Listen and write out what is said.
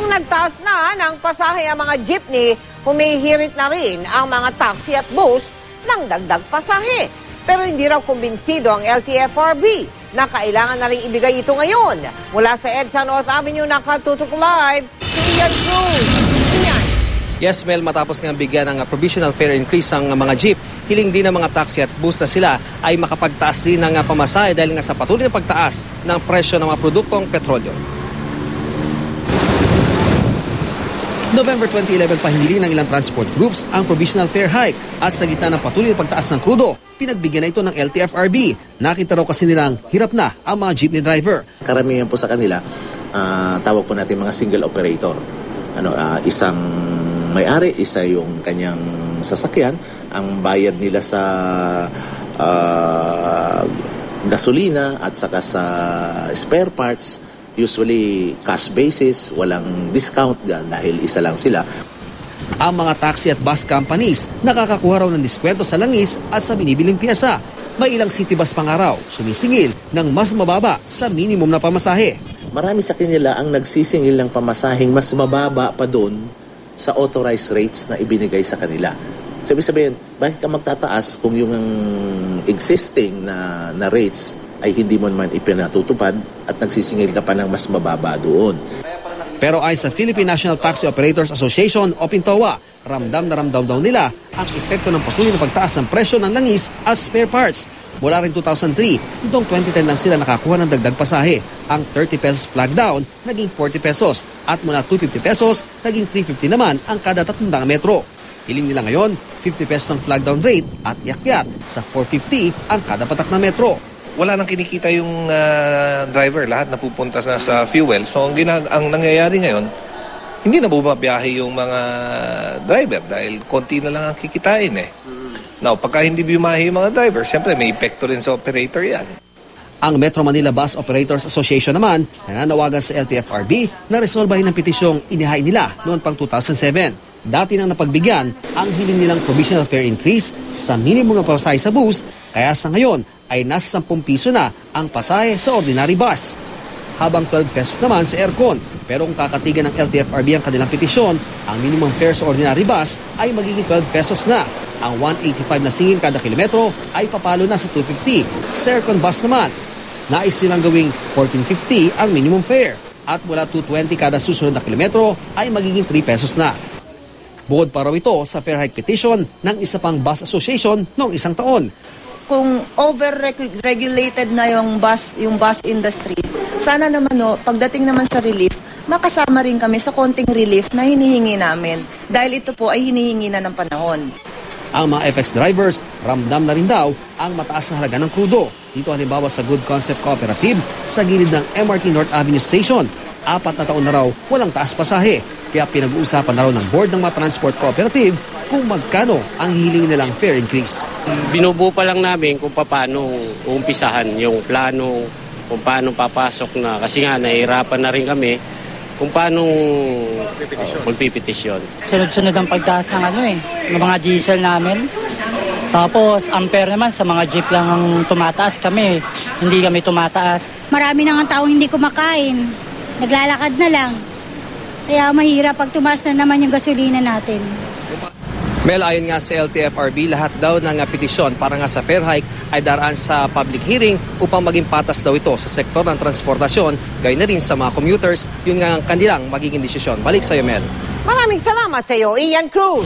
Ngayong nagtaas na ng pasahe ang mga jeepney, humihirit na rin ang mga taxi at bus ng dagdag pasahe. Pero hindi raw kumbinsido ang LTFRB na kailangan na rin ibigay ito ngayon. Mula sa EDSA North Avenue, nakatutok live, si Ian Cruz. Ian. Yes, Mel, matapos nga bigyan ng provisional fare increase ang mga jeep, hiling din ng mga taxi at bus na sila ay makapagtaas din ng pamasahe dahil nga sa patuloy na pagtaas ng presyo ng mga produktong petrolyo. November 2011 pa hinili ng ilang transport groups ang provisional fare hike at sa gitna ng patuloy na pagtaas ng krudo, pinagbigyan na ito ng LTFRB. Nakita raw kasi nilang hirap na ang mga jeepney driver. Karamihan po sa kanila, tawag po natin mga single operator. Isang may-ari, isa yung kanyang sasakyan. Ang bayad nila sa gasolina at saka sa spare parts, usually cash basis, walang discount dahil isa lang sila. Ang mga taxi at bus companies nakakakuha raw ng diskwento sa langis at sa binibiling piyesa. May ilang city bus pang araw sumisingil ng mas mababa sa minimum na pamasahe. Marami sa kanila ang nagsisingil ng pamasaheng mas mababa pa doon sa authorized rates na ibinigay sa kanila. Sabihin, bakit ka magtataas kung yung existing na rates ay hindi mo naman ipinatutupad at nagsisingil ka pa ng mas mababa doon. Pero ay sa Philippine National Taxi Operators Association o PINTOA, ramdam na ramdam daw nila ang epekto ng patuloy na pagtaas ng presyo ng langis at spare parts. Mula rin 2003, noong 2010 lang sila nakakuha ng dagdag pasahe. Ang 30 pesos flag down naging 40 pesos at mula 250 pesos naging 350 naman ang kada 300 metro. Hiling nila ngayon, 50 pesos ang flag down rate at yakyat sa 450 ang kada patak na metro. Wala nang kinikita yung driver, lahat napupunta na sa fuel. So ang nangyayari ngayon, hindi na bumabiyahe yung mga driver dahil konti na lang ang kikitain eh. Now, pagka hindi bumahe yung mga driver, siyempre may epekto rin sa operator yan. Ang Metro Manila Bus Operators Association naman nananawagan sa LTFRB na resolbahin ang petisyong inihain nila noon pang 2007. Dati nang napagbigyan ang hiling nilang provisional fare increase sa minimum na pasahe sa bus, kaya sa ngayon ay nasa 10 piso na ang pasahe sa ordinary bus. Habang 12 pesos naman sa aircon. Pero kung kakatigan ng LTFRB ang kanilang petisyon, ang minimum fare sa ordinary bus ay magiging 12 pesos na. Ang 185 na singil kada kilometro ay papalo na sa 250. Sa aircon bus naman, nais silang gawing 1450 ang minimum fare. At mula 220 kada susunod na kilometro ay magiging 3 pesos na. Bukod pa raw ito sa fare hike petition ng isa pang bus association noong isang taon. Kung over-regulated na yung bus industry, sana naman pagdating naman sa relief, makasama rin kami sa konting relief na hinihingi namin. Dahil ito po ay hinihingi na ng panahon. Ang mga FX drivers, ramdam na rin daw ang mataas na halaga ng krudo. Dito halimbawa sa Good Concept Cooperative sa gilid ng MRT North Avenue Station. 4 na taon na raw walang taas pasahe. Kaya pinag-uusapan na raw ng board ng mga transport cooperative kung magkano ang hihilingin nilang fare increase. Binubuo pa lang namin kung paano uumpisahan yung plano, kung paano papasok na. Kasi nga nahihirapan na rin kami kung paano magpipetisyon. Sunod-sunod ang pagtaas ng ng mga diesel namin. Tapos ampere naman sa mga jeep lang ang tumataas, kami hindi kami tumataas. Marami na nga taong hindi kumakain. Naglalakad na lang. Kaya mahirap pag tumaas na naman yung gasolina natin. Mel, ayon nga sa LTFRB, lahat daw ng petisyon para nga sa fare hike ay daraan sa public hearing upang maging patas daw ito sa sektor ng transportasyon, gaya na rin sa mga commuters. Yun nga ang kanilang magiging desisyon. Balik sa iyo, Mel. Maraming salamat sa iyo, Ian Cruz.